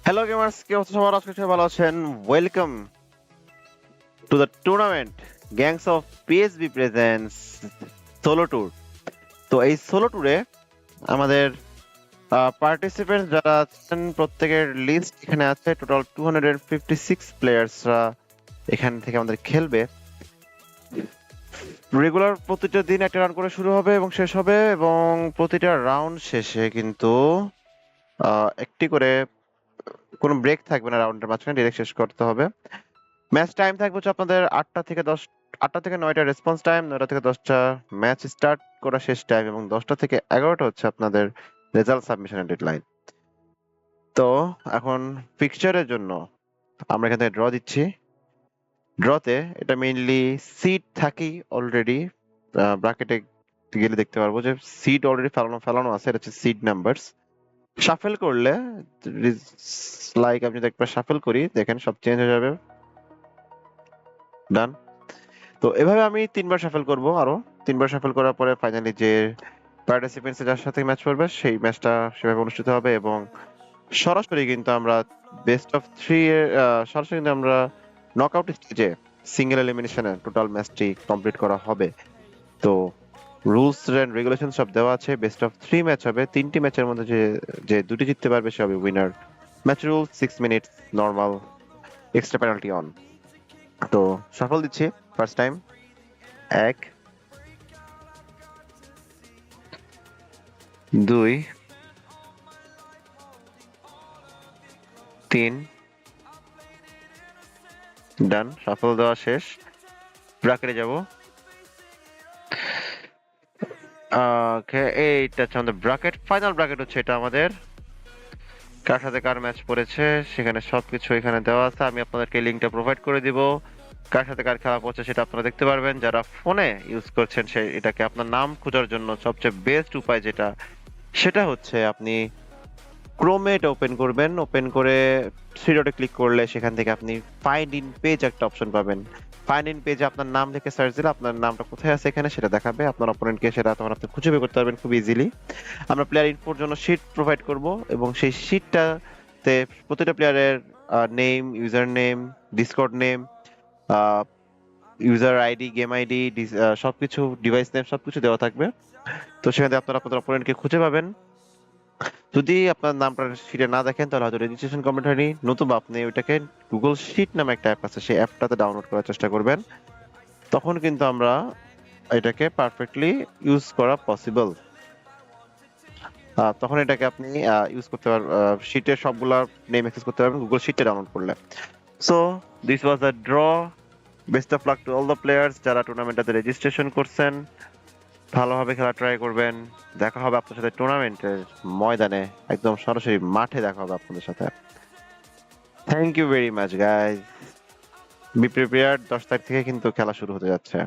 Hello gamers, কি অবস্থা সবার? আজকে সবাই ভালো আছেন? Welcome to the tournament gangs of PSB presents solo tour. তো এই সোলো ট্যুরে আমাদের পার্টিসিপেন্ট যারা আছেন প্রত্যেকের লিস্ট এখানে আছে। টোটাল 256 প্লেয়ার্সরা এখান থেকে আমাদের খেলবে। রেগুলার প্রতিটা দিন একটা রাউন্ড করে শুরু হবে এবং শেষ হবে, এবং প্রতিটা রাউন্ড শেষে কিন্তু একটি করে কোনো ব্রেক থাকবে না, রাউন্ডের মাঝখানে ডিরেক্ট শেষ করতে হবে। ম্যাচ টাইম থাকবে হচ্ছে আপনাদের 8টা থেকে 9টা রেসপন্স টাইম, 9টা থেকে 10টা ম্যাচ স্টার্ট করা শেষ টাইম, এবং 10টা থেকে 11টা হচ্ছে আপনাদের রেজাল্ট সাবমিশনের ডেডলাইন। তো এখন ফিক্সচারের জন্য আমরা এখান থেকে ড্র দিচ্ছি। ড্রতে এটা মেইনলি সিড থাকি অলরেডি। ব্র্যাকেটে গেলে দেখতে পারবো যে সিড অলরেডি ফেলানো আছে, এটা হচ্ছে সিড নাম্বারস। শাফেল করলে লাইক আমি যদি একবার শাফেল করি, দেখেন সব চেঞ্জ হয়ে যাবে। ডান। তো এভাবে আমি 3বার শাফেল করব, আরো 3বার শাফেল করার পরে ফাইনালি যে পার্টিসিপেন্টস যার সাথে ম্যাচ করবে সেই ম্যাচটা সেভাবে অনুষ্ঠিত হবে, এবং সরাসরি কিন্তু আমরা বেস্ট অফ 3 এর সরাসরি কিন্তু আমরা নকআউট স্টেজে সিঙ্গেল এলিমিনেশনে টোটাল ম্যাচটি কমপ্লিট করা হবে। তো রুলস এন্ড রেগুলেশন সব দেওয়া আছে। বেস্ট অফ 3 ম্যাচ হবে, 3টি ম্যাচের মধ্যে যে যে দুটি জিততে পারবে সে হবে winner. Match rule 6 minutes normal, extra penalty on. তো সফল দিচ্ছি ফার্স্ট টাইম। 1 2 3 ডান, সফল দেওয়া শেষ। ব্র্যাকেটে যাব। ওকে, এইটা হচ্ছে আমাদের ব্র্যাকেট। ফাইনাল ব্র্যাকেট হচ্ছে এটা আমাদের। কার সাথে কার ম্যাচ পড়েছে সেখানে সবকিছু এখানে দেওয়া আছে। আমি আপনাদেরকে লিংকটা প্রোভাইড করে দিব। কার সাথে কার খেলা পড়ছে সেটা আপনারা দেখতে পারবেন। যারা ফোনে ইউজ করছেন সে এটাকে আপনার নাম খোঁজার জন্য সবচেয়ে বেস্ট উপায় যেটা, সেটা হচ্ছে আপনি ক্রোমে এটা ওপেন করবেন। ওপেন করে থ্রি ডটে ক্লিক করলে সেখান থেকে আপনি ফাইন্ড ইন পেজ একটা অপশন পাবেন। ফাইন্ড ইন পেজে আপনার নাম লিখে সার্চ দিলে আপনার নামটা কোথায় আছে এখানে সেটা দেখাবে। আপনার অপোনেন্টকে সেটা তখন আপনি খুঁজে বের করতে পারবেন খুব ইজিলি। আমরা প্লেয়ার ইনফোর জন্য শিট প্রোভাইড করব, এবং সেই শিটটাতে প্রতিটা প্লেয়ারের name, user name, Discord name, user ID, game ID, সবকিছু, ডিভাইস নেম সবকিছু দেওয়া থাকবে। তো সেখানে আপনারা আপনাদের অপোনেন্টকে খুঁজে পাবেন। যদি আপনার নামটা শিটে না দেখেন তাহলে হয়তো রেজিস্ট্রেশন কমপ্লিট হয়নি, নতুবা আপনি ওইটাকে গুগল শিট নামে একটা অ্যাপ আছে সেই অ্যাপটাতে ডাউনলোড করার চেষ্টা করবেন। তখন কিন্তু আমরা এটাকে পারফেক্টলি ইউজ করা পসিবল। তখন এটাকে আপনি ইউজ করতে পারবেন, শিটের সবগুলা নেম অ্যাক্সেস করতে পারবেন গুগল শিটে ডাউনলোড করলে। So this was a draw. Best of luck to all the players যারা টুর্নামেন্টটাতে রেজিস্ট্রেশন করছেন। ভালোভাবে খেলা ট্রাই করবেন। দেখা হবে আপনার সাথে টুর্নামেন্টের ময়দানে, একদম সরাসরি মাঠে দেখা হবে আপনাদের সাথে। Thank you very much guys. Be prepared, 10 তারিখ থেকে কিন্তু খেলা শুরু হতে যাচ্ছে।